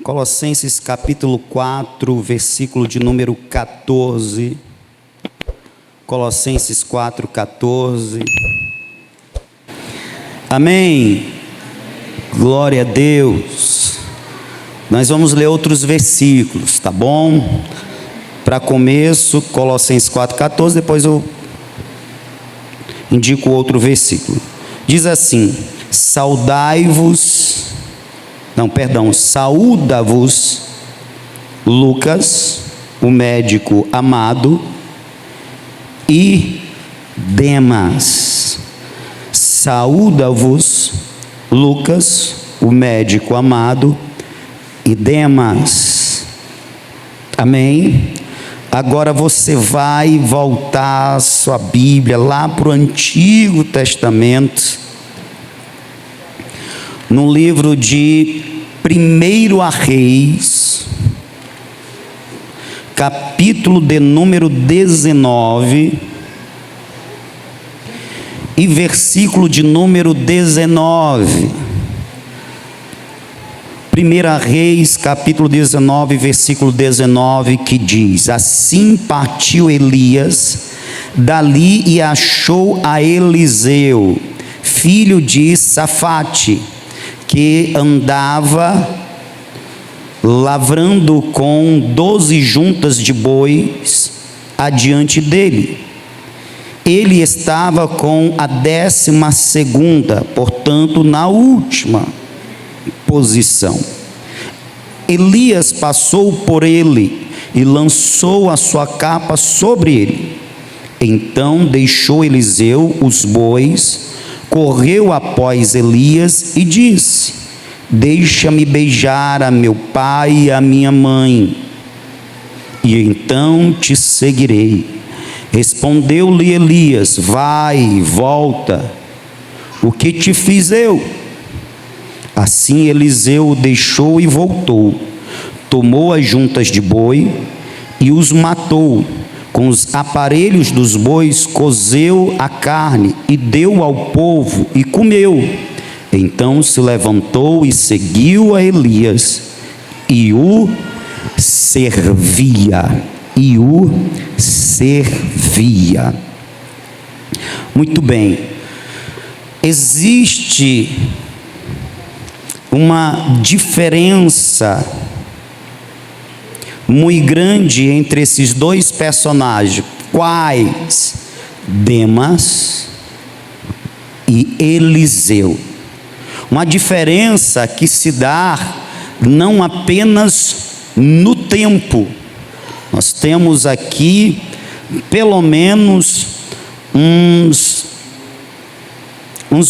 Colossenses capítulo 4, versículo de número 14. Colossenses 4, 14. Amém. Glória a Deus. Nós vamos ler outros versículos, tá bom? Para começo, Colossenses 4, 14, depois eu indico outro versículo. Diz assim: saúda-vos Lucas, o médico amado, e Demas. Saúda-vos Lucas, o médico amado, e Demas. Amém? Agora você vai voltar a sua Bíblia lá para o Antigo Testamento, no livro de 1 Reis, capítulo de número 19, e versículo de número 19. 1 Reis, capítulo 19, versículo 19, que diz: assim partiu Elias dali e achou a Eliseu, filho de Safate, que andava lavrando com 12 juntas de bois adiante dele. Ele estava com a 12ª, portanto, na última posição. Elias passou por ele e lançou a sua capa sobre ele. Então deixou Eliseu os bois, correu após Elias e disse: deixa-me beijar a meu pai e a minha mãe, e então te seguirei. Respondeu-lhe Elias: vai e volta, o que te fiz eu? Assim Eliseu o deixou e voltou, tomou as juntas de boi e os matou. Com os aparelhos dos bois cozeu a carne e deu ao povo e comeu. Então se levantou e seguiu a Elias e o servia. Muito bem. Existe uma diferença muito grande entre esses dois personagens. Quais? Demas e Eliseu. Uma diferença que se dá não apenas no tempo. Nós temos aqui pelo menos uns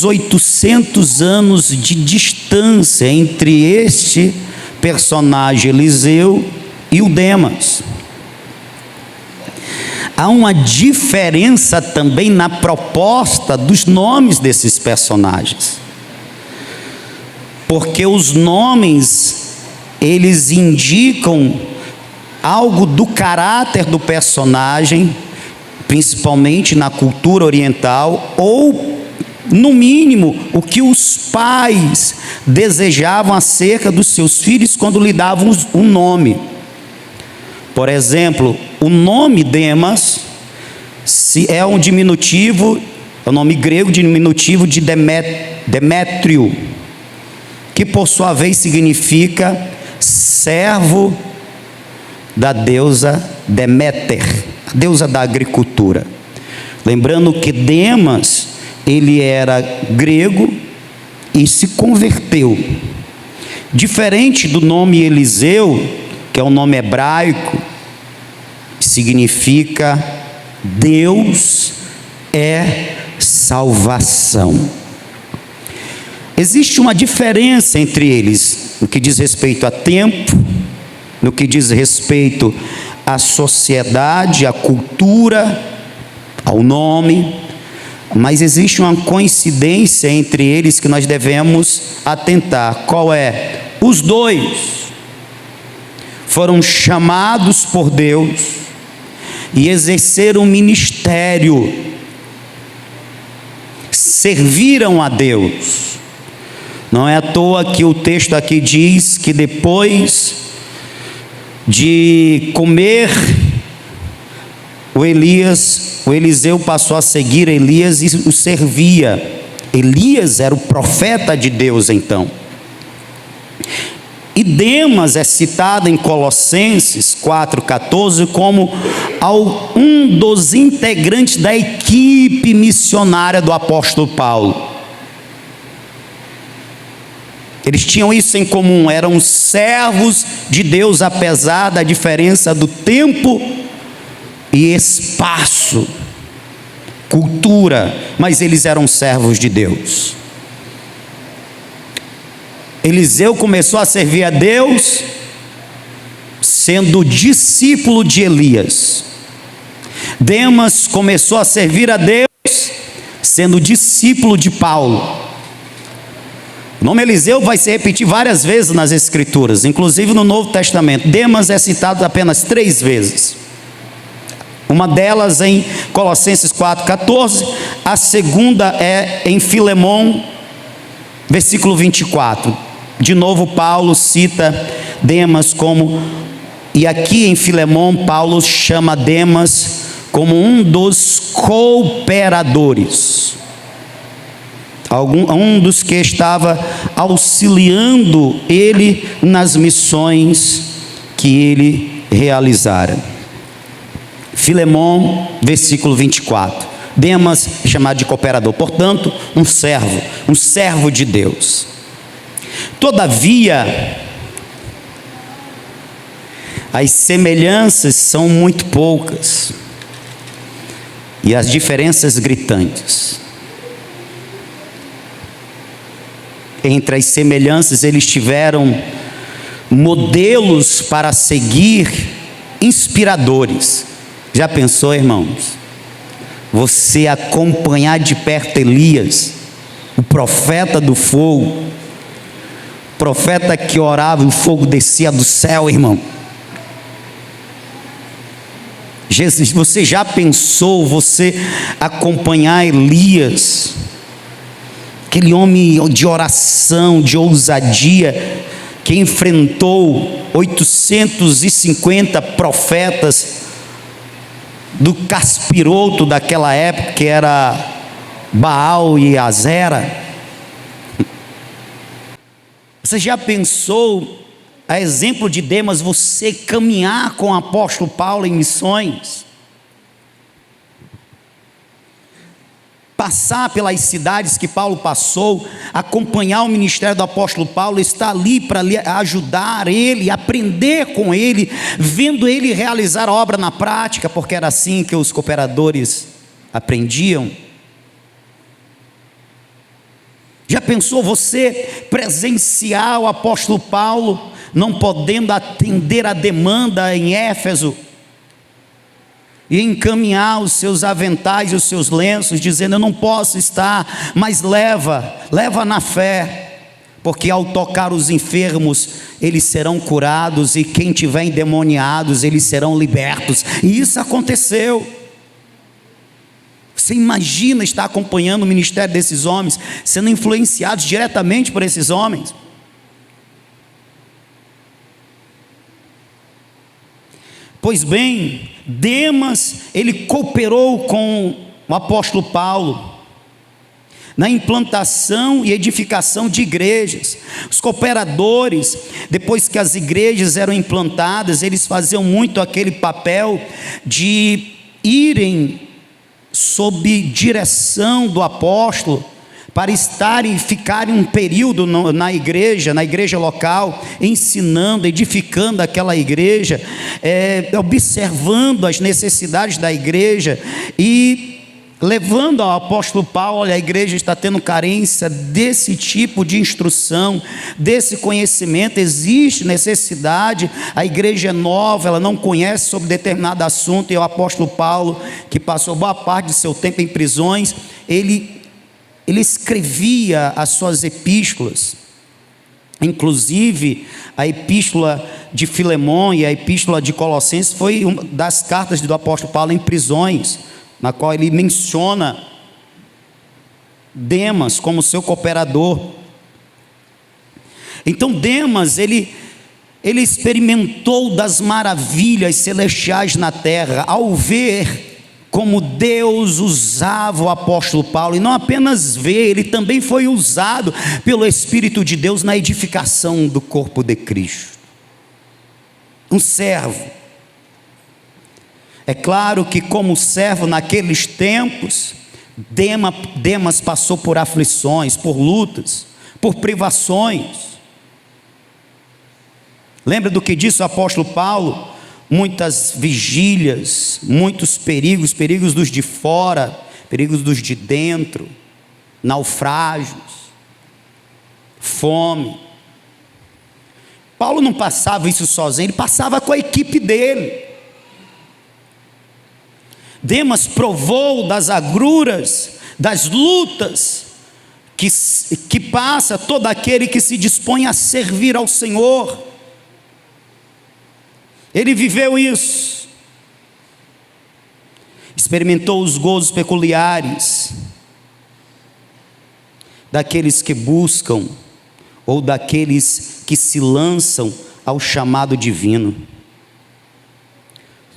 800 anos de distância entre este personagem Eliseu e o Demas. Há uma diferença também na proposta dos nomes desses personagens, porque os nomes, eles indicam algo do caráter do personagem, principalmente na cultura oriental, ou no mínimo o que os pais desejavam acerca dos seus filhos quando lhe davam um nome. Por exemplo, o nome Demas é um diminutivo, é o nome grego diminutivo de Demétrio, que por sua vez significa servo da deusa Deméter, a deusa da agricultura. Lembrando que Demas, ele era grego e se converteu. Diferente do nome Eliseu, que é um nome hebraico, significa Deus é salvação. Existe uma diferença entre eles no que diz respeito a tempo, no que diz respeito à sociedade, à cultura, ao nome, mas existe uma coincidência entre eles que nós devemos atentar. Qual é? Os dois foram chamados por Deus e exerceram ministério, serviram a Deus. Não é à toa que o texto aqui diz que depois de comer, o Eliseu passou a seguir Elias e o servia. Elias era o profeta de Deus então. E Demas é citado em Colossenses 4,14 como um dos integrantes da equipe missionária do apóstolo Paulo. Eles tinham isso em comum, eram servos de Deus, apesar da diferença do tempo e espaço, cultura, mas eles eram servos de Deus. Eliseu começou a servir a Deus sendo discípulo de Elias. Demas começou a servir a Deus sendo discípulo de Paulo. O nome Eliseu vai se repetir várias vezes nas Escrituras, inclusive no Novo Testamento. Demas é citado apenas 3 vezes. Uma delas em Colossenses 4,14, a segunda é em Filemão, versículo 24. De novo Paulo cita Demas como, e aqui em Filemão Paulo chama Demas como um dos cooperadores, um dos que estava auxiliando ele nas missões que ele realizara. Filemão, versículo 24. Demas é chamado de cooperador, portanto, um servo de Deus. Todavia, as semelhanças são muito poucas e as diferenças gritantes. Entre as semelhanças, eles tiveram modelos para seguir, inspiradores. Já pensou, irmãos? Você acompanhar de perto Elias, o profeta do fogo, profeta que orava e o fogo descia do céu, irmão. Jesus, você já pensou você acompanhar Elias, aquele homem de oração, de ousadia, que enfrentou 850 profetas do caspiroto daquela época, que era Baal e Azera? Você já pensou, a exemplo de Demas, você caminhar com o apóstolo Paulo em missões? Passar pelas cidades que Paulo passou, acompanhar o ministério do apóstolo Paulo, estar ali para ajudar ele, aprender com ele, vendo ele realizar a obra na prática, porque era assim que os cooperadores aprendiam. Já pensou você presenciar o apóstolo Paulo não podendo atender a demanda em Éfeso e encaminhar os seus aventais e os seus lenços, dizendo: eu não posso estar, mas leva na fé, porque ao tocar os enfermos eles serão curados, e quem tiver endemoniados eles serão libertos. E isso aconteceu. Você imagina estar acompanhando o ministério desses homens, sendo influenciados diretamente por esses homens? Pois bem, Demas, ele cooperou com o apóstolo Paulo na implantação e edificação de igrejas. Os cooperadores, depois que as igrejas eram implantadas, eles faziam muito aquele papel de irem sob direção do apóstolo, para estarem e ficarem um período na igreja local, ensinando, edificando aquela igreja, observando as necessidades da igreja e levando ao apóstolo Paulo: olha, a igreja está tendo carência desse tipo de instrução, desse conhecimento, existe necessidade, a igreja é nova, ela não conhece sobre determinado assunto. E o apóstolo Paulo, que passou boa parte de seu tempo em prisões, ele escrevia as suas epístolas, Inclusive, a epístola de Filemão e a epístola de Colossenses foi uma das cartas do apóstolo Paulo em prisões, na qual ele menciona Demas como seu cooperador. Então Demas, ele experimentou das maravilhas celestiais na terra, ao ver como Deus usava o apóstolo Paulo, e não apenas ver, ele também foi usado pelo Espírito de Deus na edificação do corpo de Cristo. Um servo. É claro que como servo naqueles tempos, Demas passou por aflições, por lutas, por privações. Lembra do que disse o apóstolo Paulo? Muitas vigílias, muitos perigos, perigos dos de fora, perigos dos de dentro, naufrágios, fome. Paulo não passava isso sozinho, ele passava com a equipe dele. Demas provou das agruras, das lutas que passa todo aquele que se dispõe a servir ao Senhor. Ele viveu isso, experimentou os gozos peculiares daqueles que buscam, ou daqueles que se lançam ao chamado divino.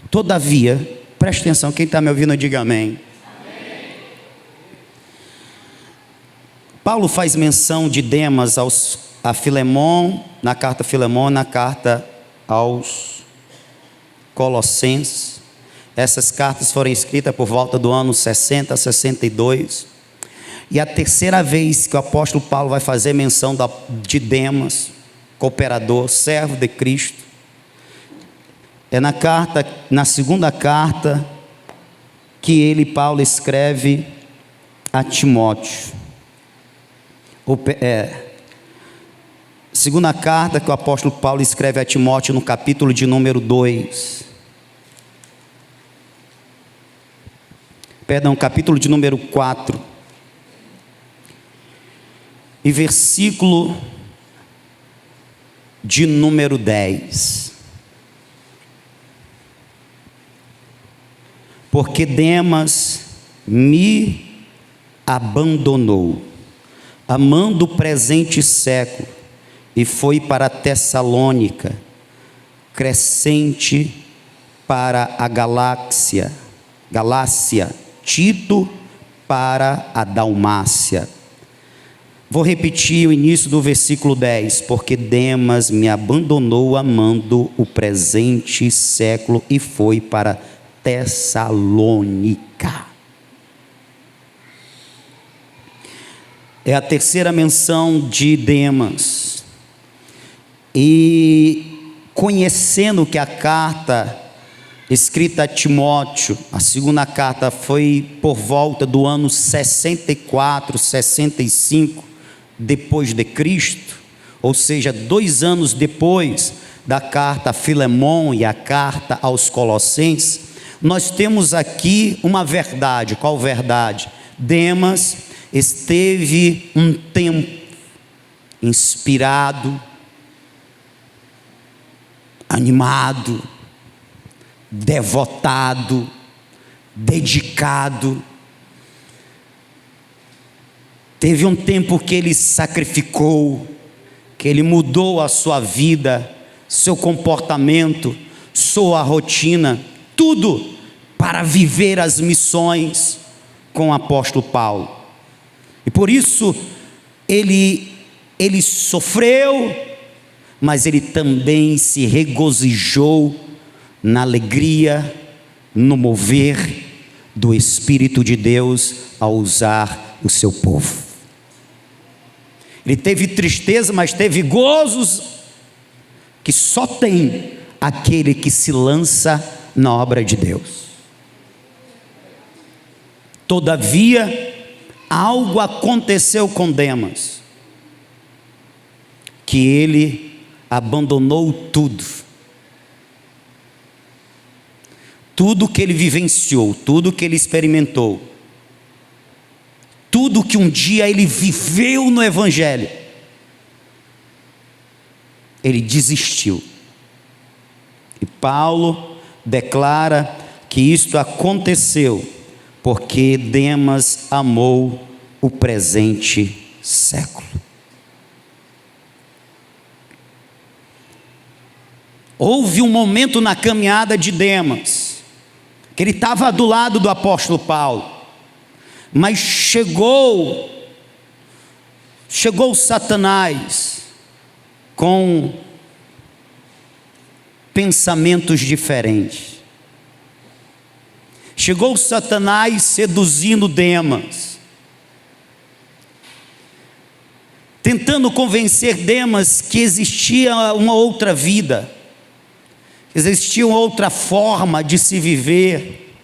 Todavia, preste atenção, quem está me ouvindo, diga amém. Amém. Paulo faz menção de Demas a Filemão, na carta a Filemão, na carta aos Colossenses. Essas cartas foram escritas por volta do ano 60 a 62. E a terceira vez que o apóstolo Paulo vai fazer menção de Demas, cooperador, servo de Cristo, é na segunda carta que Paulo escreve a Timóteo. Segunda carta que o apóstolo Paulo escreve a Timóteo, no capítulo de número 2. Capítulo de número 4. E versículo de número 10. Porque Demas me abandonou, amando o presente século, e foi para Tessalônica, Crescente para a Galácia, Tito para a Dalmácia. Vou repetir o início do versículo 10. Porque Demas me abandonou amando o presente século e foi para Tessalônica. É a terceira menção de Demas. E conhecendo que a carta escrita a Timóteo, a segunda carta, foi por volta do ano 64, 65 depois de Cristo, ou seja, 2 anos depois da carta a Filemão e a carta aos Colossenses, nós temos aqui uma verdade. Qual verdade? Demas esteve um tempo inspirado, animado, devotado, dedicado. Teve um tempo que ele sacrificou, que ele mudou a sua vida, seu comportamento, sua rotina, tudo para viver as missões com o apóstolo Paulo. E por isso ele sofreu, mas ele também se regozijou na alegria, no mover do Espírito de Deus ao usar o seu povo. Ele teve tristeza, mas teve gozos que só tem aquele que se lança na obra de Deus. Todavia, algo aconteceu com Demas, que ele abandonou tudo que ele vivenciou, tudo que ele experimentou, tudo que um dia ele viveu no Evangelho, ele desistiu. E Paulo declara que isto aconteceu porque Demas amou o presente século. Houve um momento na caminhada de Demas, que ele estava do lado do apóstolo Paulo, mas chegou Satanás com pensamentos diferentes. Chegou Satanás seduzindo Demas, tentando convencer Demas que existia uma outra vida, que existia uma outra forma de se viver,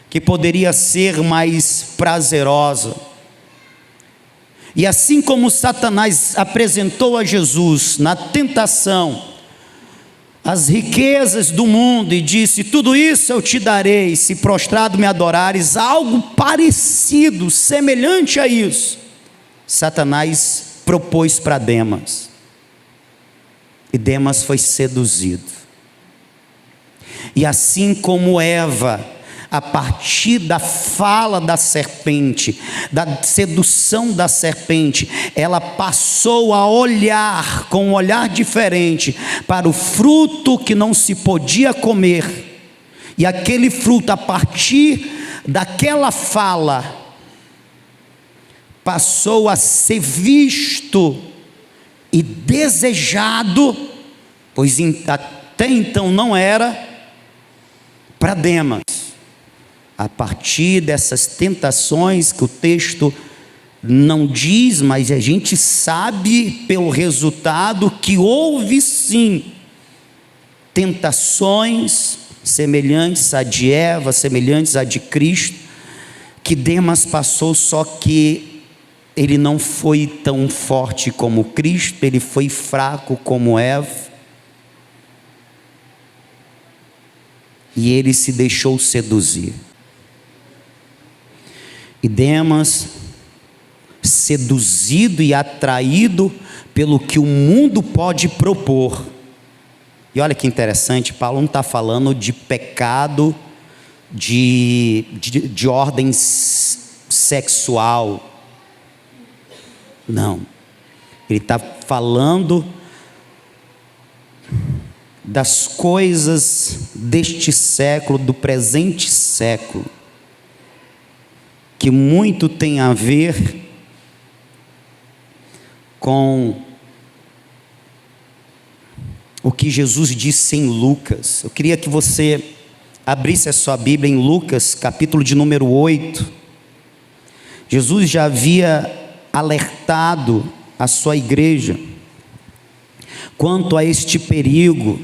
que poderia ser mais prazerosa. E assim como Satanás apresentou a Jesus na tentação as riquezas do mundo e disse: tudo isso eu te darei se prostrado me adorares, algo parecido, semelhante a isso, Satanás propôs para Demas, e Demas foi seduzido. E assim como Eva, a partir da fala da serpente, da sedução da serpente, ela passou a olhar com um olhar diferente para o fruto que não se podia comer, e aquele fruto, a partir daquela fala, passou a ser visto e desejado, pois até então não era, para Demas. A partir dessas tentações que o texto não diz, mas a gente sabe pelo resultado que houve sim tentações semelhantes à de Eva, semelhantes à de Cristo, que Demas passou, só que ele não foi tão forte como Cristo, ele foi fraco como Eva, e ele se deixou seduzir. E Demas, seduzido e atraído pelo que o mundo pode propor. E olha que interessante, Paulo não está falando de pecado de ordem sexual. Não. Ele está falando das coisas deste século, do presente século, que muito tem a ver com o que Jesus disse em Lucas. Eu queria que você abrisse a sua Bíblia em Lucas, capítulo de número 8. Jesus já havia alertado a sua igreja quanto a este perigo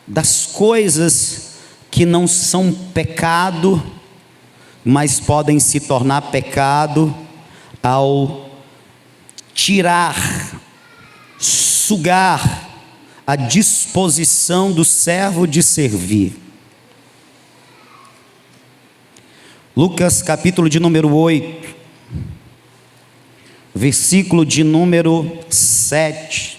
das coisas que não são pecado, mas podem se tornar pecado ao tirar, sugar a disposição do servo de servir. Lucas capítulo de número 8, versículo de número 7.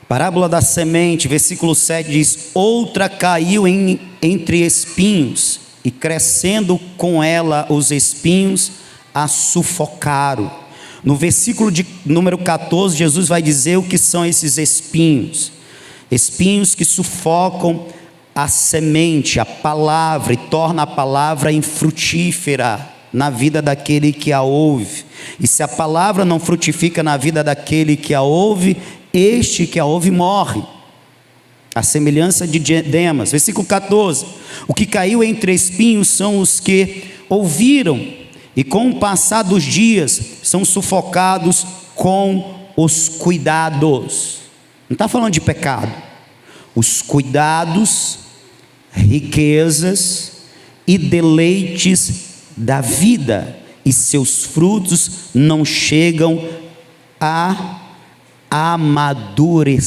Parábola da semente, versículo 7 diz: outra caiu entre espinhos, e crescendo com ela os espinhos, a sufocaram. No versículo de número 14, Jesus vai dizer o que são esses espinhos. Espinhos que sufocam a semente, a palavra, e torna a palavra infrutífera na vida daquele que a ouve. E se a palavra não frutifica na vida daquele que a ouve, este que a ouve morre. A semelhança de Demas. Versículo 14: o que caiu entre espinhos são os que ouviram, e com o passar dos dias são sufocados com os cuidados. Não está falando de pecado. Os cuidados, riquezas e deleites da vida, e seus frutos não chegam a amadurecer.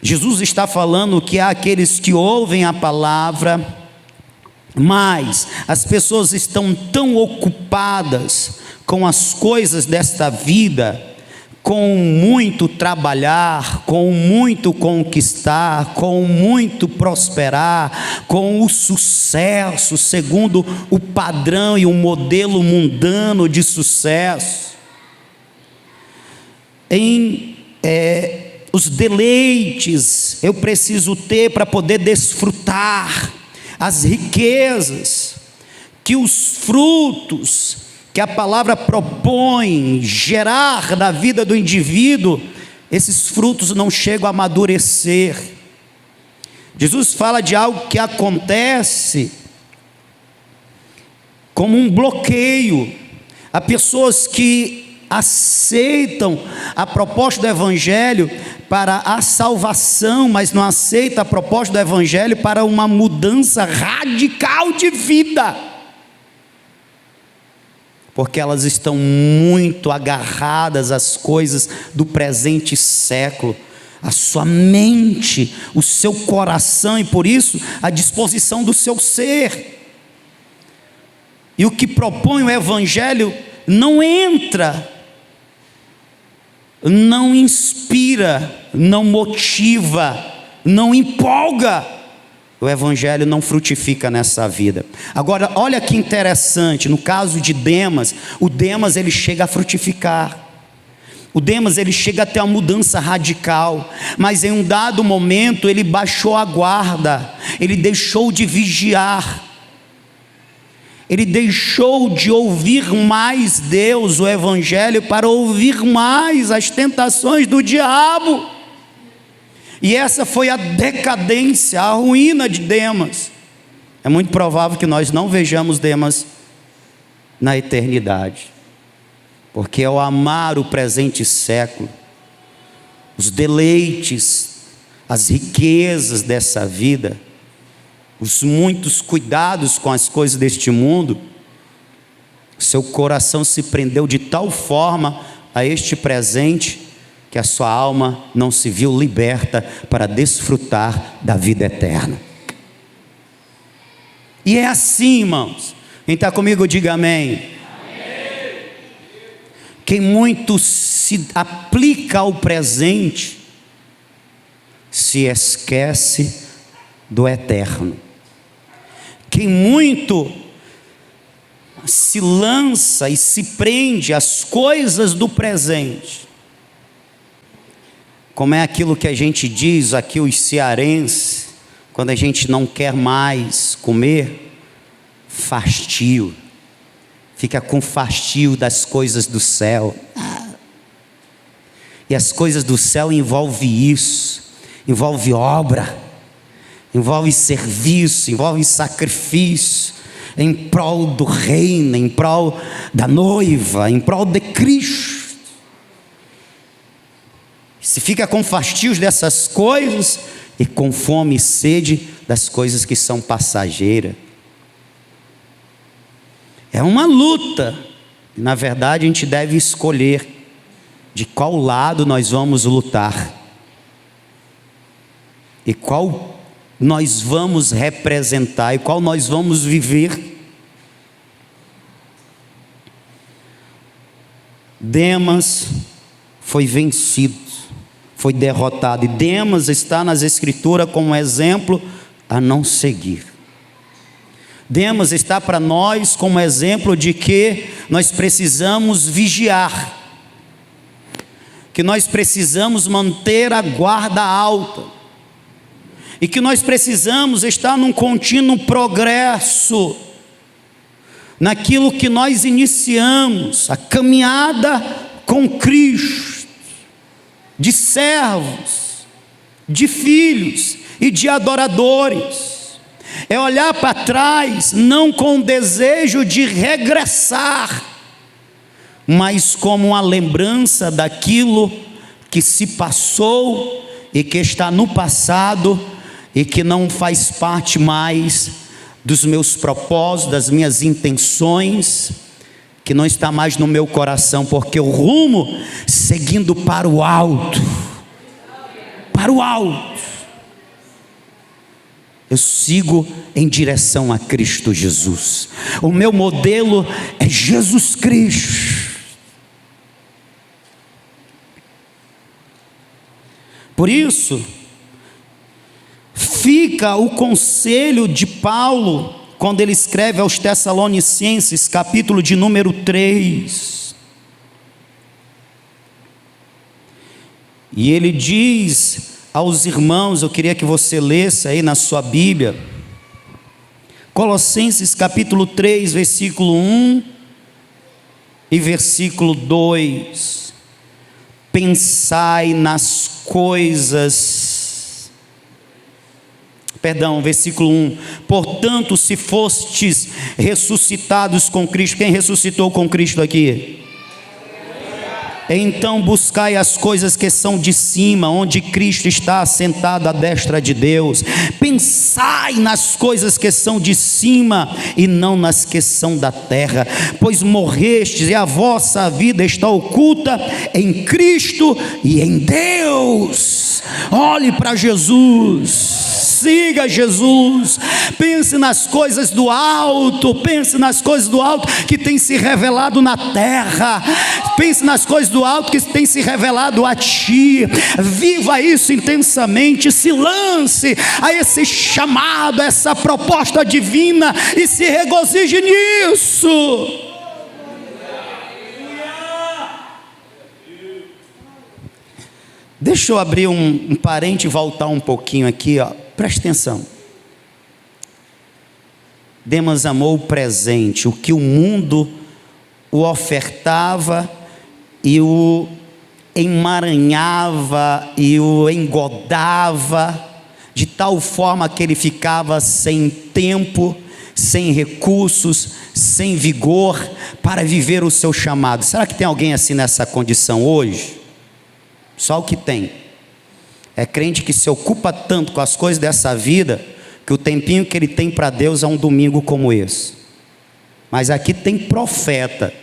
Jesus está falando que há aqueles que ouvem a palavra, mas as pessoas estão tão ocupadas com as coisas desta vida, com muito trabalhar, com muito conquistar, com muito prosperar, com o sucesso segundo o padrão e o modelo mundano de sucesso, os deleites eu preciso ter para poder desfrutar, as riquezas, que os frutos que a palavra propõe gerar na vida do indivíduo, esses frutos não chegam a amadurecer. Jesus fala de algo que acontece como um bloqueio. Há pessoas que aceitam a proposta do Evangelho para a salvação, mas não aceitam a proposta do Evangelho para uma mudança radical de vida, porque elas estão muito agarradas às coisas do presente século, a sua mente, o seu coração, e por isso a disposição do seu ser. E o que propõe o Evangelho não entra, não inspira, não motiva, não empolga. O Evangelho não frutifica nessa vida. Agora, olha que interessante, no caso de Demas, o Demas ele chega a frutificar. O Demas ele chega a ter uma mudança radical, mas em um dado momento ele baixou a guarda, ele deixou de vigiar, ele deixou de ouvir mais Deus, o Evangelho, para ouvir mais as tentações do diabo. E essa foi a decadência, a ruína de Demas. É muito provável que nós não vejamos Demas na eternidade, porque ao amar o presente século, os deleites, as riquezas dessa vida, os muitos cuidados com as coisas deste mundo, seu coração se prendeu de tal forma a este presente, que a sua alma não se viu liberta para desfrutar da vida eterna. E é assim, irmãos. Quem está comigo, diga amém. Amém. Quem muito se aplica ao presente, se esquece do eterno. Quem muito se lança e se prende às coisas do presente, como é aquilo que a gente diz aqui, os cearenses, quando a gente não quer mais comer, fastio, fica com fastio das coisas do céu. E as coisas do céu envolvem isso, envolve obra, envolve serviço, envolve sacrifício, em prol do reino, em prol da noiva, em prol de Cristo. Se fica com fastios dessas coisas e com fome e sede das coisas que são passageiras. É uma luta. E na verdade a gente deve escolher de qual lado nós vamos lutar. E qual nós vamos representar, e qual nós vamos viver. Demas foi vencido, foi derrotado, e Demas está nas Escrituras como exemplo a não seguir. Demas está para nós como exemplo de que nós precisamos vigiar, que nós precisamos manter a guarda alta, e que nós precisamos estar num contínuo progresso naquilo que nós iniciamos, a caminhada com Cristo, de servos, de filhos e de adoradores. É olhar para trás não com desejo de regressar, mas como uma lembrança daquilo que se passou e que está no passado e que não faz parte mais dos meus propósitos, das minhas intenções, que não está mais no meu coração, porque o rumo seguindo para o alto, eu sigo em direção a Cristo Jesus. O meu modelo é Jesus Cristo. Por isso, fica o conselho de Paulo, quando ele escreve aos Tessalonicenses, capítulo de número 3. E ele diz aos irmãos, eu queria que você lesse aí na sua Bíblia, Colossenses capítulo 3, versículo 1 e versículo 2. Pensai nas coisas, versículo 1, portanto, se fostes ressuscitados com Cristo, quem ressuscitou com Cristo aqui? Então buscai as coisas que são de cima, onde Cristo está assentado à destra de Deus. Pensai nas coisas que são de cima e não nas que são da terra, pois morrestes e a vossa vida está oculta em Cristo e em Deus. Olhe para Jesus, siga Jesus, pense nas coisas do alto, pense nas coisas do alto que tem se revelado na terra, pense nas coisas do alto que tem se revelado a ti, viva isso intensamente, se lance a esse chamado, a essa proposta divina e se regozije nisso. Deixa eu abrir um parente e voltar um pouquinho aqui, ó. Preste atenção. Demas amou o presente, o que o mundo o ofertava e o emaranhava e o engodava, de tal forma que ele ficava sem tempo, sem recursos, sem vigor para viver o seu chamado. Será que tem alguém assim nessa condição hoje? Só o que tem é crente que se ocupa tanto com as coisas dessa vida, que o tempinho que ele tem para Deus é um domingo como esse. Mas aqui tem profeta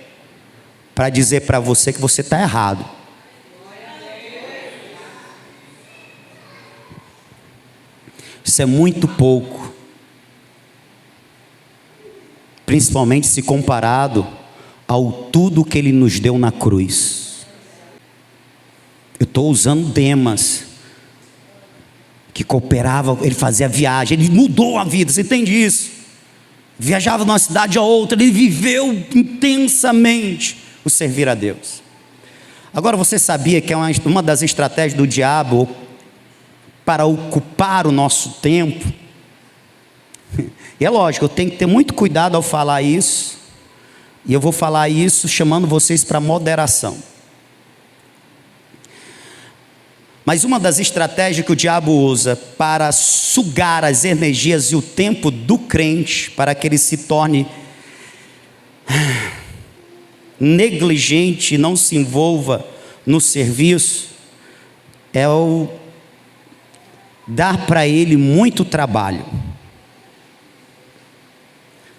para dizer para você que você está errado. Isso é muito pouco, principalmente se comparado ao tudo que ele nos deu na cruz. Eu estou usando Demas, que cooperava, ele fazia viagem, ele mudou a vida, você entende isso? Viajava de uma cidade a outra, ele viveu intensamente o servir a Deus. Agora, você sabia que é uma das estratégias do diabo para ocupar o nosso tempo? E é lógico, eu tenho que ter muito cuidado ao falar isso, e eu vou falar isso chamando vocês para moderação. Mas uma das estratégias que o diabo usa para sugar as energias e o tempo do crente, para que ele se torne negligente e não se envolva no serviço, é o dar para ele muito trabalho.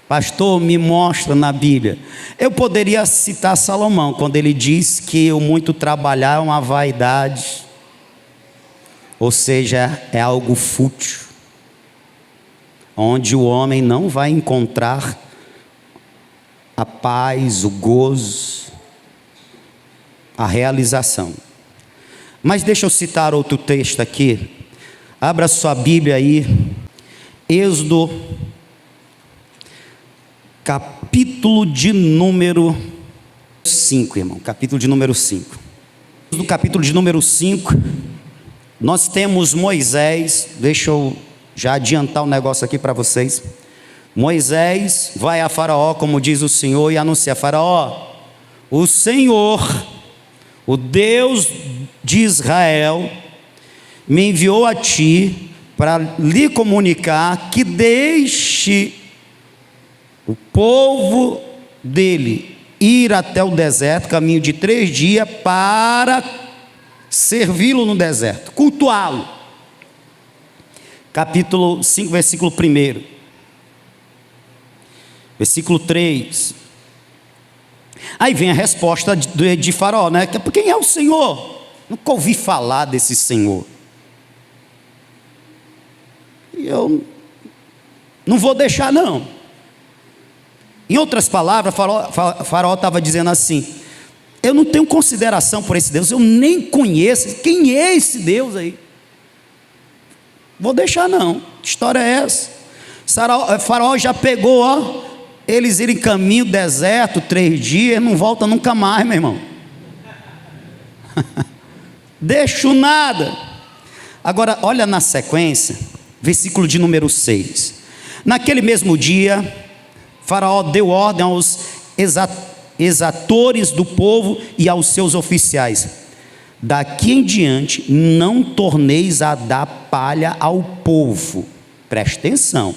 Pastor, me mostra na Bíblia. Eu poderia citar Salomão, quando ele diz que o muito trabalhar é uma vaidade, ou seja, é algo fútil, onde o homem não vai encontrar a paz, o gozo, a realização. Mas deixa eu citar outro texto aqui. Abra sua Bíblia aí, Êxodo, capítulo de número 5, irmão, capítulo de número 5. No capítulo de número 5, nós temos Moisés. Deixa eu já adiantar um negócio aqui para vocês. Moisés vai a Faraó, como diz o Senhor, e anuncia: Faraó, o Senhor, o Deus de Israel, me enviou a ti para lhe comunicar que deixe o povo dele ir até o deserto, caminho de 3 dias, para servi-lo no deserto, cultuá-lo. Capítulo 5, versículo 1. Versículo 3. Aí vem a resposta de Faraó, né? Quem é o Senhor? Nunca ouvi falar desse Senhor. E eu não vou deixar, não. Em outras palavras, Faraó estava dizendo assim: eu não tenho consideração por esse Deus, eu nem conheço. Quem é esse Deus aí? Vou deixar não. Que história é essa? Faraó já pegou, ó, eles irem caminho, deserto, 3 dias, não volta nunca mais, meu irmão. Deixo nada. Agora, olha na sequência, versículo de número 6. Naquele mesmo dia, Faraó deu ordem aos exatores do povo e aos seus oficiais: daqui em diante não torneis a dar palha ao povo, preste atenção,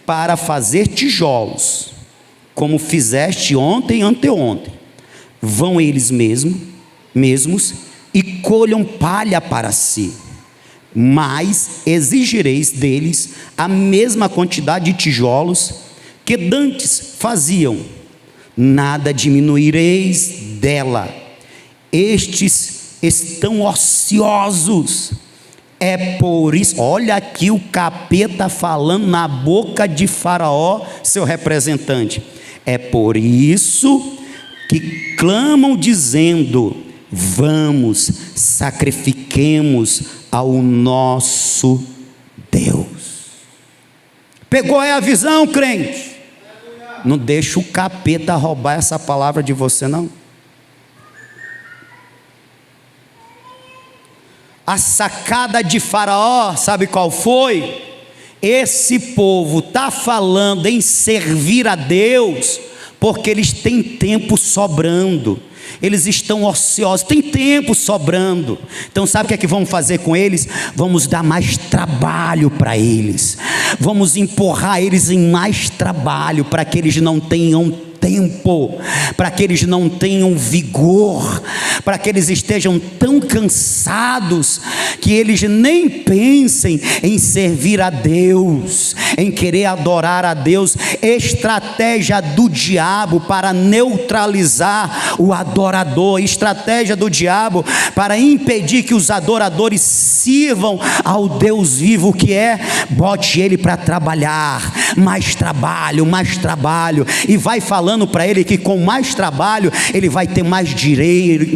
para fazer tijolos, como fizeste ontem e anteontem. Vão eles mesmos e colham palha para si, mas exigireis deles a mesma quantidade de tijolos que dantes faziam, nada diminuireis dela. Estes estão ociosos. É por isso, olha aqui o capeta falando na boca de Faraó, seu representante. É por isso que clamam dizendo: vamos, sacrifiquemos ao nosso Deus. Pegou aí a visão, crente? Não deixa o capeta roubar essa palavra de você, não. A sacada de Faraó, sabe qual foi? Esse povo está falando em servir a Deus, porque eles têm tempo sobrando. Eles estão ociosos, tem tempo sobrando. Então sabe o que vamos fazer com eles? Vamos dar mais trabalho para eles. Vamos empurrar eles em mais trabalho, para que eles não tenham tempo, para que eles não tenham vigor, para que eles estejam tão cansados que eles nem pensem em servir a Deus, em querer adorar a Deus. Estratégia do diabo para neutralizar o adorador, estratégia do diabo para impedir que os adoradores sirvam ao Deus vivo, que é: bote ele para trabalhar, mais trabalho, e vai falando para ele que com mais trabalho ele vai ter mais dinheiro,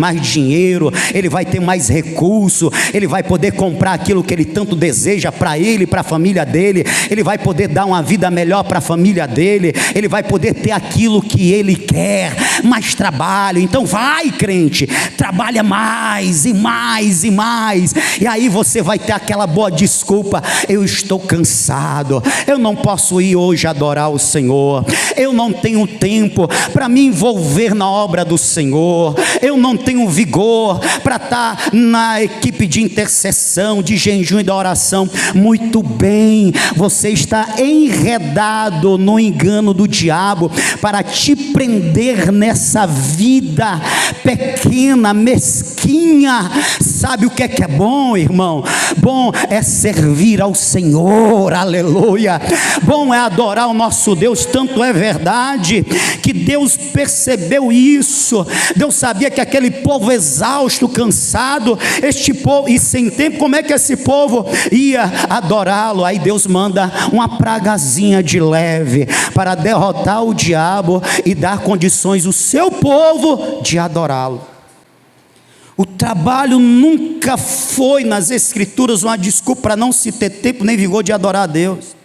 ele vai ter mais recurso, ele vai poder comprar aquilo que ele tanto deseja para ele, para a família dele, ele vai poder dar uma vida melhor para a família dele, ele vai poder ter aquilo que ele quer, mais trabalho. Então vai, crente, trabalha mais e mais e mais, e aí você vai ter aquela boa desculpa: eu estou cansado, eu não posso ir hoje adorar o Senhor, eu não tenho tempo para me envolver na obra do Senhor, eu não tenho vigor para estar na equipe de intercessão, de jejum e da oração. Muito bem, você está enredado no engano do diabo para te prender nessa vida pequena, mesquinha. Sabe o que é bom, irmão? Bom é servir ao Senhor, aleluia. Bom é adorar o nosso Deus. Tanto é verdade que Deus percebeu isso. Deus sabia que aquele povo exausto, cansado, este povo, e sem tempo, como é que esse povo ia adorá-lo? Aí Deus manda uma pragazinha de leve para derrotar o diabo e dar condições ao seu povo de adorá-lo. O trabalho nunca foi nas Escrituras uma desculpa para não se ter tempo nem vigor de adorar a Deus.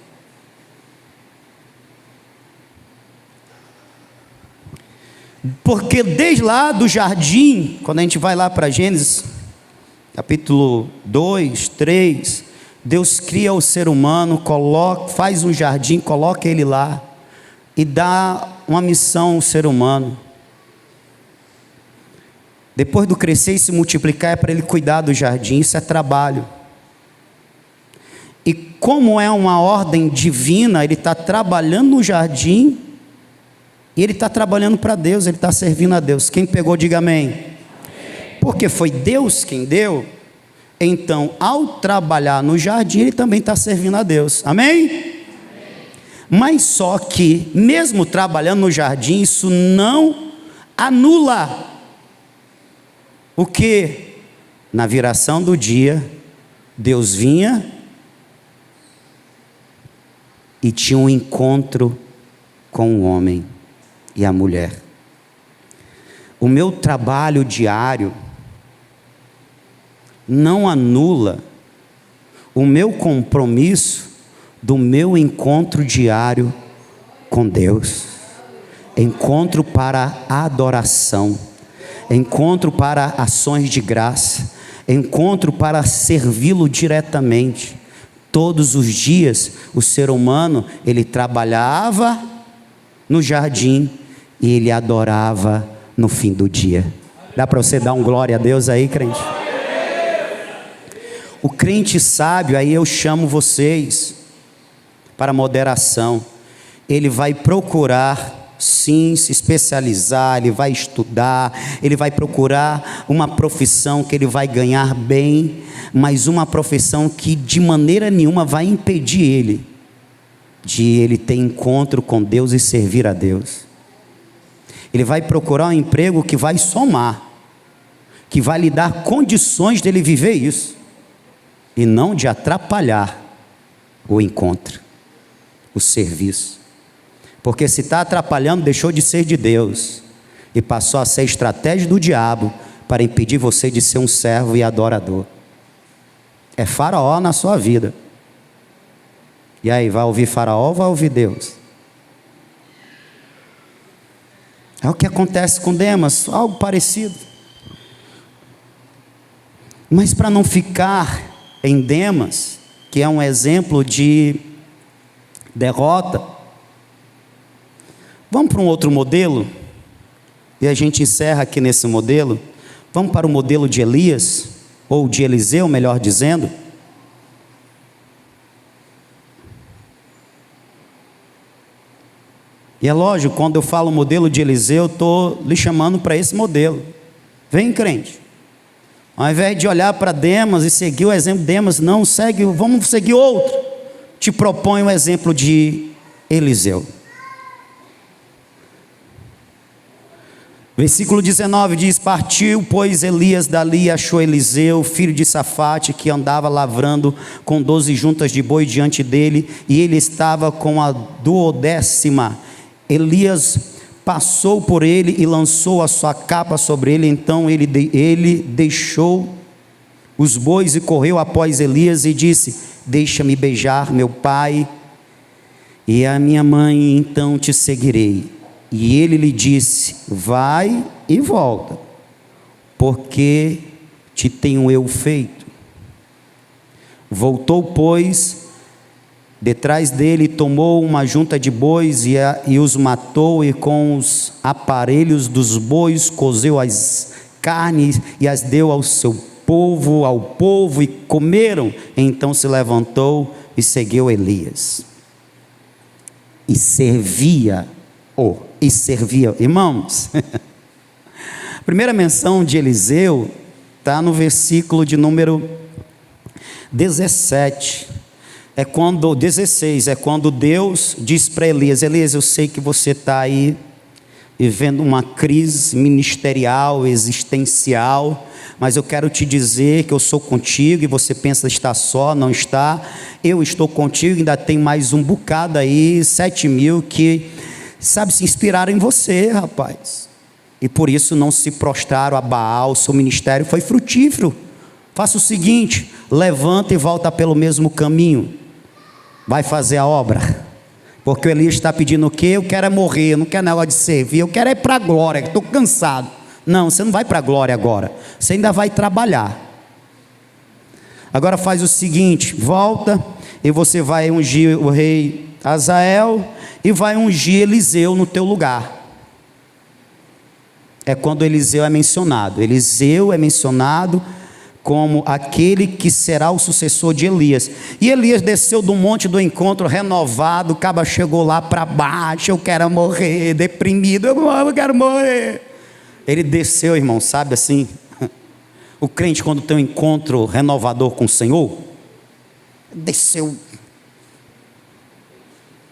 Porque desde lá do jardim, quando a gente vai lá para Gênesis, capítulo 2, 3, Deus cria o ser humano, faz um jardim, coloca ele lá e dá uma missão ao ser humano. Depois do crescer e se multiplicar, é para ele cuidar do jardim. Isso é trabalho. E como é uma ordem divina, ele está trabalhando no jardim, e ele está trabalhando para Deus, ele está servindo a Deus. Quem pegou, diga amém. Amém. Porque foi Deus quem deu, então ao trabalhar no jardim, ele também está servindo a Deus. Amém? Amém. Mas só que, mesmo trabalhando no jardim, isso não anula o que? Na viração do dia, Deus vinha e tinha um encontro com o homem e a mulher. O meu trabalho diário não anula o meu compromisso do meu encontro diário com Deus. Encontro para adoração, encontro para ações de graça, encontro para servi-lo diretamente. Todos os dias o ser humano, ele trabalhava no jardim e ele adorava no fim do dia. Dá para você dar um glória a Deus aí, crente? O crente sábio, aí eu chamo vocês para moderação. Ele vai procurar, sim, se especializar, ele vai estudar, ele vai procurar uma profissão que ele vai ganhar bem, mas uma profissão que de maneira nenhuma vai impedir ele de ele ter encontro com Deus e servir a Deus. Ele vai procurar um emprego que vai somar, que vai lhe dar condições dele viver isso, e não de atrapalhar o encontro, o serviço. Porque se está atrapalhando, deixou de ser de Deus e passou a ser estratégia do diabo para impedir você de ser um servo e adorador. É Faraó na sua vida. E aí, vai ouvir Faraó ou vai ouvir Deus? É o que acontece com Demas, algo parecido. Mas para não ficar em Demas, que é um exemplo de derrota, vamos para um outro modelo, e a gente encerra aqui nesse modelo. Vamos para o modelo de Elias, ou de Eliseu, melhor dizendo. E é lógico, quando eu falo modelo de Eliseu, eu estou lhe chamando para esse modelo. Vem, crente. Ao invés de olhar para Demas e seguir o exemplo de Demas, não, segue, vamos seguir outro. Te proponho o exemplo de Eliseu. Versículo 19 diz: partiu, pois, Elias dali e achou Eliseu, filho de Safate, que andava lavrando com 12 juntas de boi diante dele, e ele estava com a 12ª. Elias passou por ele e lançou a sua capa sobre ele. Então ele deixou os bois e correu após Elias e disse: deixa-me beijar meu pai e a minha mãe, então te seguirei. E ele lhe disse: vai e volta, porque te tenho eu feito. Voltou, pois, detrás dele, tomou uma junta de bois e os matou, e com os aparelhos dos bois cozeu as carnes e as deu ao povo, e comeram. Então se levantou e seguiu Elias. E servia. Irmãos, a primeira menção de Eliseu está no versículo de número 17. 16, é quando Deus diz para Elias: Elias, eu sei que você está aí vivendo uma crise ministerial, existencial, mas eu quero te dizer que eu sou contigo. E você pensa estar só, não está. Eu estou contigo, ainda tem mais um bocado aí, 7.000 que, sabe, se inspiraram em você, rapaz, e por isso não se prostraram a Baal. Seu ministério foi frutífero. Faça o seguinte: levanta e volta pelo mesmo caminho, vai fazer a obra. Porque o Elias está pedindo o quê? Eu quero é morrer, eu não quero negócio de servir, eu quero é ir para a glória, estou cansado. Não, você não vai para a glória agora, você ainda vai trabalhar. Agora faz o seguinte: volta e você vai ungir o rei Azael e vai ungir Eliseu no teu lugar. É quando Eliseu é mencionado. Eliseu é mencionado como aquele que será o sucessor de Elias. E Elias desceu do monte do encontro renovado. O caba chegou lá para baixo: eu quero morrer, deprimido, eu quero morrer. Ele desceu, irmão, sabe assim, o crente quando tem um encontro renovador com o Senhor, desceu: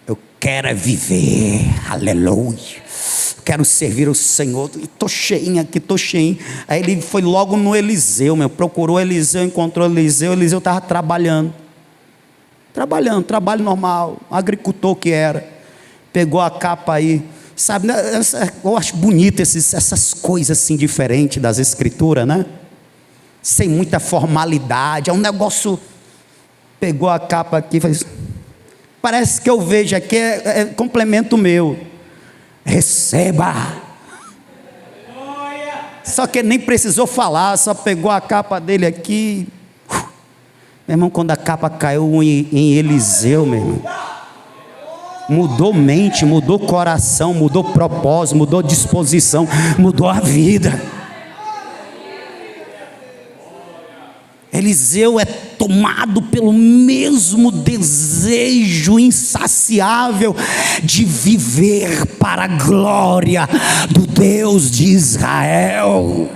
eu quero é viver, aleluia, quero servir o Senhor, estou cheinho aqui, estou cheinho. Aí ele foi logo no Eliseu, procurou Eliseu, encontrou Eliseu estava trabalhando, trabalho normal, agricultor que era. Pegou a capa aí, sabe, eu acho bonito essas coisas assim diferentes das escrituras, né? Sem muita formalidade, é um negócio pegou a capa aqui e fez: parece que eu vejo aqui, é complemento meu. Receba. Só que ele nem precisou falar, só pegou a capa dele aqui. Meu irmão, quando a capa caiu em Eliseu, meu irmão, mudou mente, mudou coração, mudou propósito, mudou disposição, mudou a vida. Eliseu é tomado pelo mesmo desejo insaciável de viver para a glória do Deus de Israel.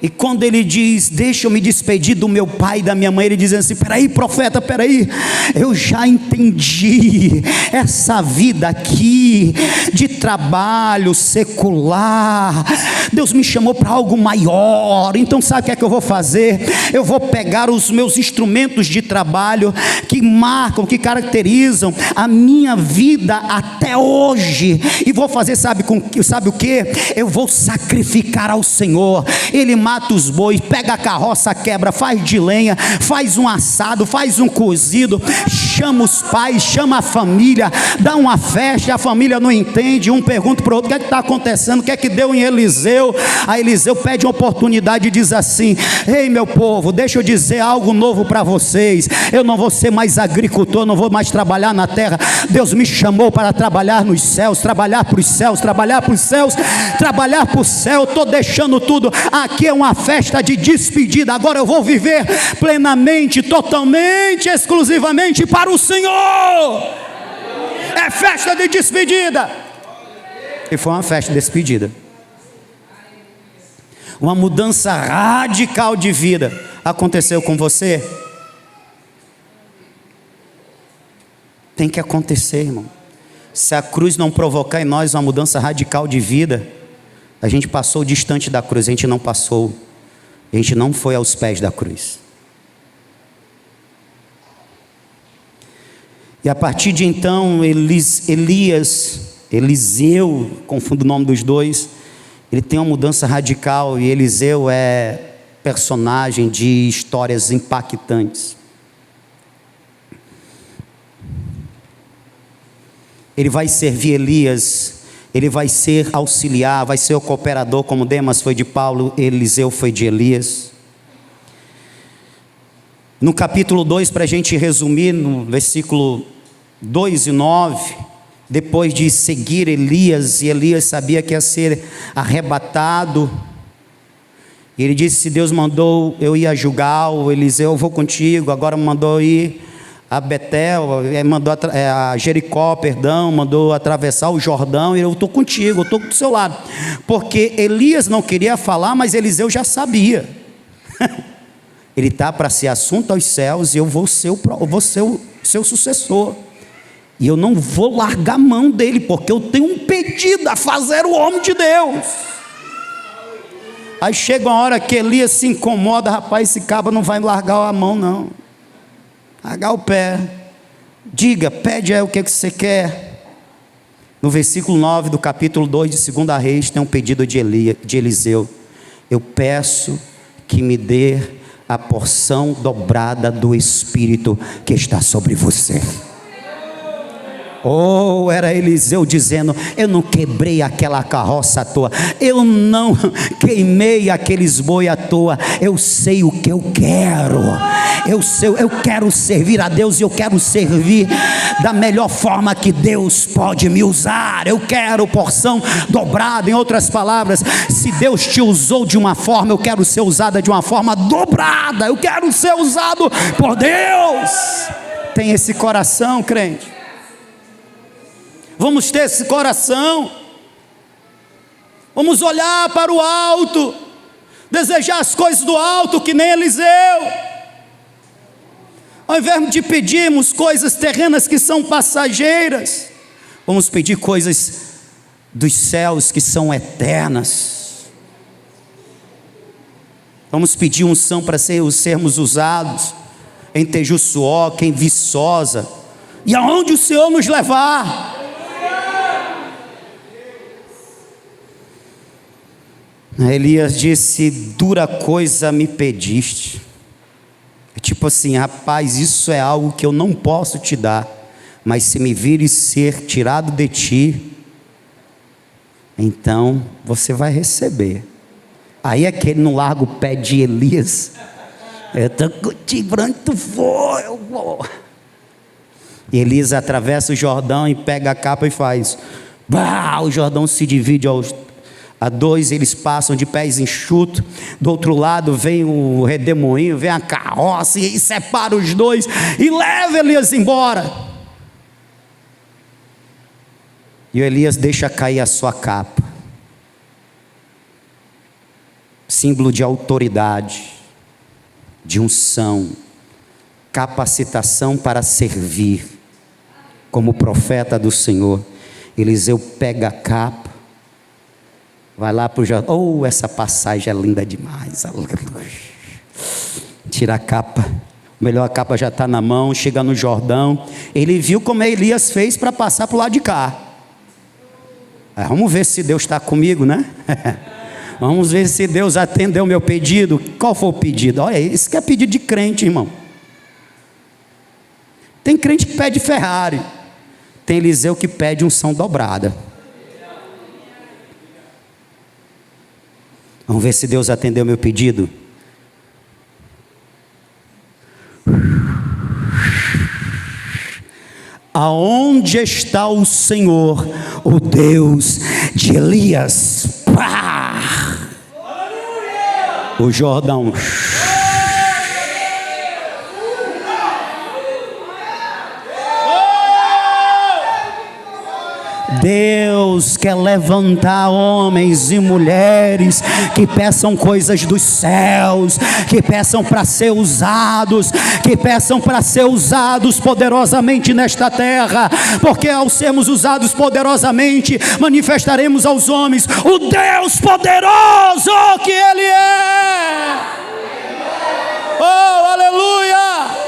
E quando ele diz: deixa eu me despedir do meu pai e da minha mãe, ele diz assim: peraí, profeta, peraí, eu já entendi, essa vida aqui de trabalho secular, Deus me chamou para algo maior. Então sabe o que é que eu vou fazer? Eu vou pegar os meus instrumentos de trabalho que marcam, que caracterizam a minha vida até hoje, e vou fazer, sabe o que? Eu vou sacrificar ao Senhor. Ele mata os bois, pega a carroça, quebra, faz de lenha, faz um assado, faz um cozido, chama os pais, chama a família, dá uma festa, a família não entende, um pergunta para o outro: o que é que está acontecendo, o que é que deu em Eliseu? Aí Eliseu pede uma oportunidade e diz assim: ei meu povo, deixa eu dizer algo novo para vocês, eu não vou ser mais agricultor, não vou mais trabalhar na terra, Deus me chamou para trabalhar nos céus, trabalhar para os céus, trabalhar para os céus, trabalhar para o céu, estou deixando tudo, aqui é uma festa de despedida, agora eu vou viver plenamente, totalmente, exclusivamente para o Senhor. É festa de despedida. E foi uma festa de despedida, uma mudança radical de vida. Aconteceu com você? Tem que acontecer, irmão. Se a cruz não provocar em nós uma mudança radical de vida, a gente passou distante da cruz, a gente não passou, a gente não foi aos pés da cruz. E a partir de então, Eliseu, confundo o nome dos dois, ele tem uma mudança radical, e Eliseu é personagem de histórias impactantes. Ele vai servir Elias, ele vai ser auxiliar, vai ser o cooperador, como Demas foi de Paulo, Eliseu foi de Elias. No capítulo 2, para a gente resumir, no versículo 2 e 9, depois de seguir Elias, e Elias sabia que ia ser arrebatado, e ele disse: se Deus mandou eu ir a Gilgal, Eliseu, eu vou contigo. Agora mandou ir a Betel, mandou a Jericó, mandou atravessar o Jordão, e eu estou contigo, eu estou do seu lado. Porque Elias não queria falar, mas Eliseu já sabia. Ele está para ser assunto aos céus, e eu vou ser o seu sucessor. E eu não vou largar a mão dele, porque eu tenho um pedido a fazer o homem de Deus. Aí chega uma hora que Elias se incomoda: rapaz, esse cabra não vai largar a mão não, largar o pé. Diga, pede aí o que você quer. No versículo 9 do capítulo 2 de 2 Reis, tem um pedido de Eliseu: eu peço que me dê a porção dobrada do Espírito que está sobre você. Oh, era Eliseu dizendo: eu não quebrei aquela carroça à toa, eu não queimei aqueles boi à toa, eu sei o que eu quero, eu quero servir a Deus, e eu quero servir da melhor forma que Deus pode me usar. Eu quero porção dobrada. Em outras palavras, se Deus te usou de uma forma, eu quero ser usada de uma forma dobrada, eu quero ser usado por Deus. Tem esse coração, crente? Vamos ter esse coração, vamos olhar para o alto, desejar as coisas do alto, que nem Eliseu. Ao invés de pedirmos coisas terrenas que são passageiras, vamos pedir coisas dos céus que são eternas. Vamos pedir unção para sermos usados em Tejuçuoca, em Viçosa, e aonde o Senhor nos levar. Elias disse: dura coisa me pediste, eu te tipo assim: rapaz, isso é algo que eu não posso te dar, mas se me vires ser tirado de ti, então você vai receber. Aí é que ele não larga o pé de Elias. Eu estou contigo, para onde tu for, eu vou. E Elias atravessa o Jordão e pega a capa e faz. O Jordão se divide a dois, eles passam de pés enxutos. Do outro lado vem o redemoinho, vem a carroça e separa os dois e leva Elias embora. E o Elias deixa cair a sua capa, símbolo de autoridade, de unção, capacitação para servir como profeta do Senhor. Eliseu pega a capa, vai lá para o Jordão. Essa passagem é linda demais. Tira a capa, melhor, a capa já está na mão. Chega no Jordão, ele viu como Elias fez para passar para o lado de cá. Vamos ver se Deus está comigo, né? Vamos ver se Deus atendeu o meu pedido. Qual foi o pedido? Olha, isso que é pedido de crente, irmão. Tem crente que pede Ferrari, tem Eliseu que pede unção dobrada. Vamos ver se Deus atendeu o meu pedido. Aonde está o Senhor, o Deus de Elias? O Jordão. Deus quer levantar homens e mulheres que peçam coisas dos céus, que peçam para ser usados, poderosamente nesta terra, porque ao sermos usados poderosamente, manifestaremos aos homens o Deus poderoso que Ele é. Oh, aleluia!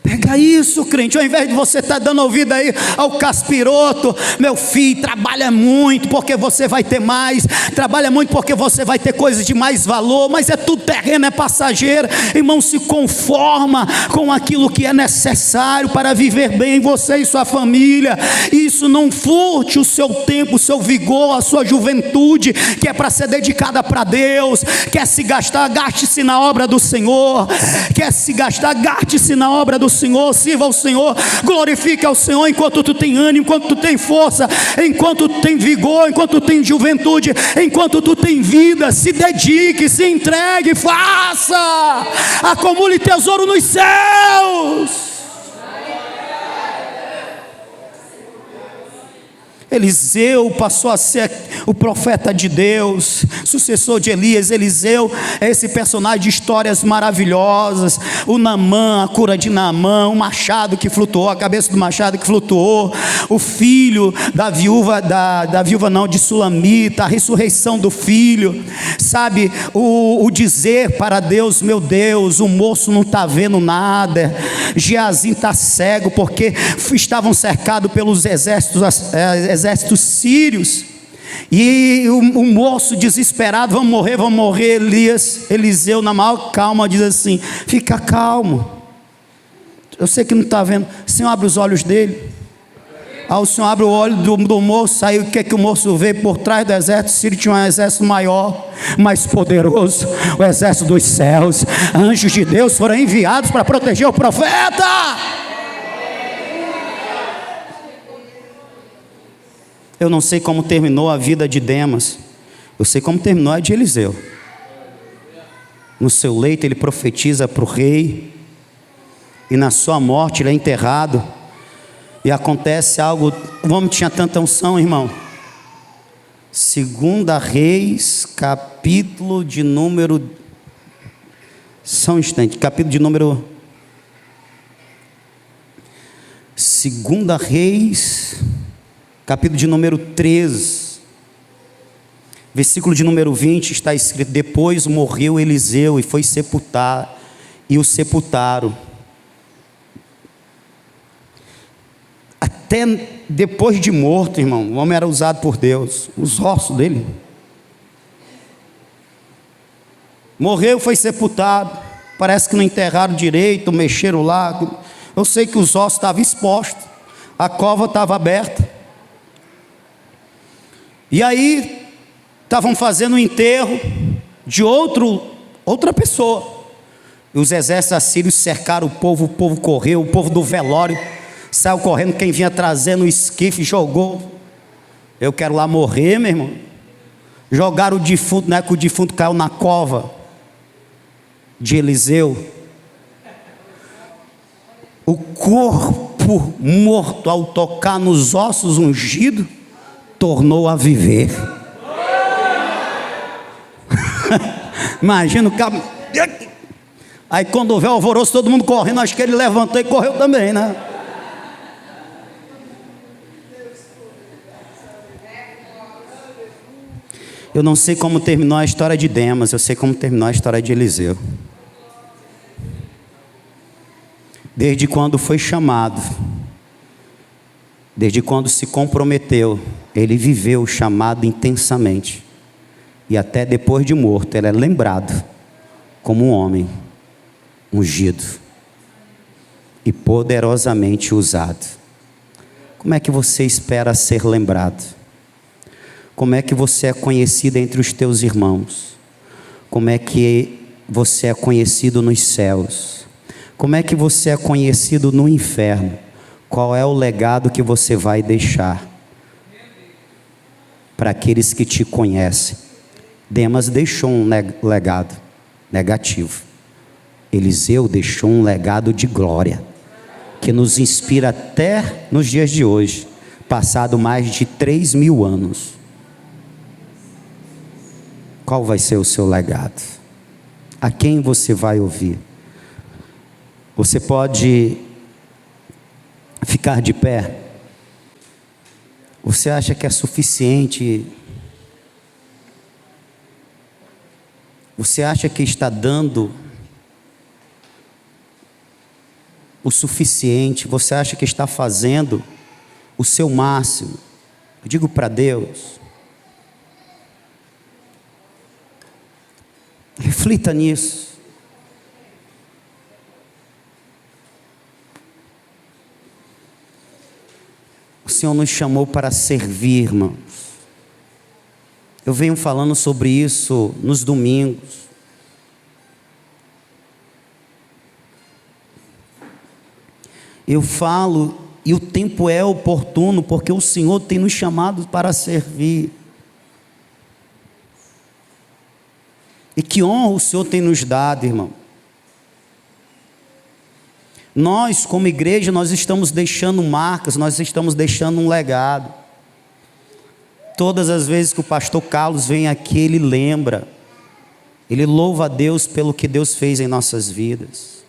Pega isso, crente, ao invés de você estar dando ouvido aí ao caspiroto: meu filho, trabalha muito porque você vai ter mais, trabalha muito porque você vai ter coisas de mais valor, mas é tudo terreno, é passageiro. Irmão, se conforma com aquilo que é necessário para viver bem você e sua família. Isso não furte o seu tempo, o seu vigor, a sua juventude, que é para ser dedicada para Deus. Quer se gastar, gaste-se na obra do Senhor. Quer se gastar, gaste-se na obra do Senhor, sirva ao Senhor, glorifique ao Senhor enquanto tu tem ânimo, enquanto tu tem força, enquanto tu tem vigor, enquanto tu tem juventude, enquanto tu tem vida. Se dedique, se entregue, faça, acumule tesouro nos céus. Eliseu passou a ser o profeta de Deus, sucessor de Elias. Eliseu é esse personagem de histórias maravilhosas. O Naamã, a cura de Naamã, o machado que flutuou, a cabeça do machado que flutuou, o filho da viúva, de Sulamita, a ressurreição do filho, sabe, o dizer para Deus: meu Deus, o moço não está vendo nada. Geazim está cego porque estavam cercados pelos exércitos sírios, e o moço desesperado: vamos morrer. Eliseu, na maior calma, diz assim: fica calmo, eu sei que não está vendo. O Senhor abre os olhos dele. O Senhor abre o olho do moço. Aí o que é que o moço vê? Por trás do exército sírio tinha um exército maior, mais poderoso, o exército dos céus. Anjos de Deus foram enviados para proteger o profeta. Eu não sei como terminou a vida de Demas, eu sei como terminou a de Eliseu. No seu leito ele profetiza para o rei, e na sua morte ele é enterrado, e acontece algo. O homem tinha tanta unção, irmão. 2 Reis, capítulo de número, só um instante, capítulo de número 2 Reis, capítulo de número 13, versículo de número 20, está escrito: depois morreu Eliseu e foi sepultado, e o sepultaram. Até depois de morto, irmão, o homem era usado por Deus. Os ossos dele Morreu, foi sepultado. Parece que não enterraram direito, mexeram lá. Eu sei que os ossos estavam expostos, a cova estava aberta. E aí estavam fazendo o enterro de outra pessoa. E os exércitos assírios cercaram o povo correu, o povo do velório saiu correndo, quem vinha trazendo o esquife jogou. Eu quero lá morrer, meu irmão. Jogaram o defunto, não é que o defunto caiu na cova de Eliseu. O corpo morto, ao tocar nos ossos ungidos, tornou a viver. Imagina o cabo. Aí quando houver alvoroço, todo mundo correndo, acho que ele levantou e correu também, né? Eu não sei como terminou a história de Demas, eu sei como terminou a história de Eliseu. Desde quando foi chamado, desde quando se comprometeu, ele viveu o chamado intensamente. E até depois de morto, ele é lembrado como um homem ungido e poderosamente usado. Como é que você espera ser lembrado? Como é que você é conhecido entre os teus irmãos? Como é que você é conhecido nos céus? Como é que você é conhecido no inferno? Qual é o legado que você vai deixar para aqueles que te conhecem? Demas deixou um legado negativo. Eliseu deixou um legado de glória, que nos inspira até nos dias de hoje, passado mais de 3.000 anos. Qual vai ser o seu legado? A quem você vai ouvir? Você pode ficar de pé? Você acha que é suficiente? Você acha que está dando o suficiente? Você acha que está fazendo o seu máximo? Eu digo para Deus, reflita nisso. O Senhor nos chamou para servir, irmãos. Eu venho falando sobre isso nos domingos. Eu falo e o tempo é oportuno, porque o Senhor tem nos chamado para servir. E que honra o Senhor tem nos dado, irmão. Nós, como igreja, nós estamos deixando marcas, nós estamos deixando um legado. Todas as vezes que o pastor Carlos vem aqui, ele lembra, ele louva a Deus pelo que Deus fez em nossas vidas.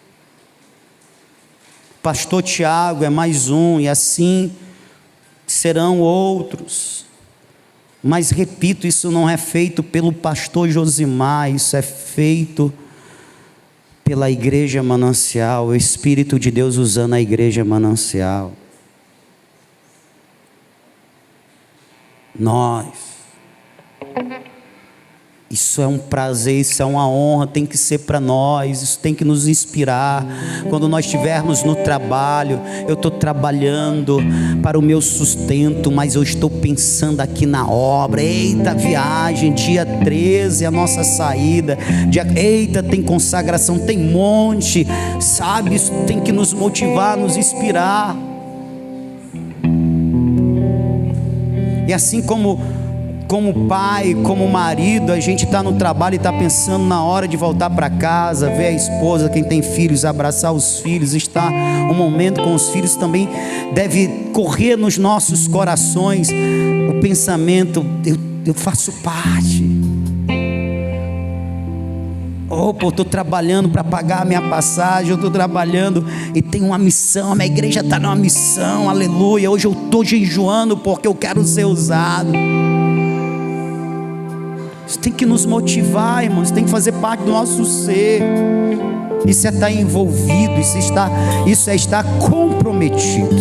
Pastor Tiago é mais um, e assim serão outros. Mas repito, isso não é feito pelo pastor Josimar, isso é feito pela igreja Manancial, o Espírito de Deus usando a igreja Manancial. Nós, isso é um prazer, isso é uma honra, tem que ser para nós, isso tem que nos inspirar. Quando nós estivermos no trabalho, eu estou trabalhando para o meu sustento, mas eu estou pensando aqui na obra. Eita, viagem, dia 13 a nossa saída, eita, tem consagração, tem monte, sabe, isso tem que nos motivar, nos inspirar. E assim como pai, como marido, a gente está no trabalho e está pensando na hora de voltar para casa, ver a esposa, quem tem filhos, abraçar os filhos, estar um momento com os filhos, também deve correr nos nossos corações o pensamento, eu faço parte. Opa, eu estou trabalhando para pagar a minha passagem, eu estou trabalhando e tenho uma missão, a minha igreja está numa missão, aleluia, hoje eu estou jejuando porque eu quero ser usado. Isso tem que nos motivar, irmãos, tem que fazer parte do nosso ser. Isso é estar envolvido, isso é estar comprometido.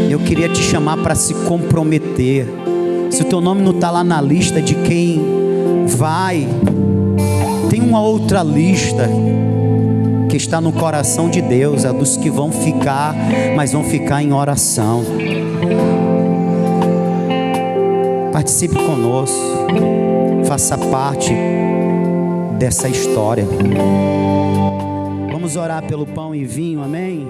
Eu queria te chamar para se comprometer. Se o teu nome não está lá na lista de quem vai, tem uma outra lista que está no coração de Deus, é dos que vão ficar, mas vão ficar em oração. Participe conosco, faça parte dessa história. Vamos orar pelo pão e vinho, amém?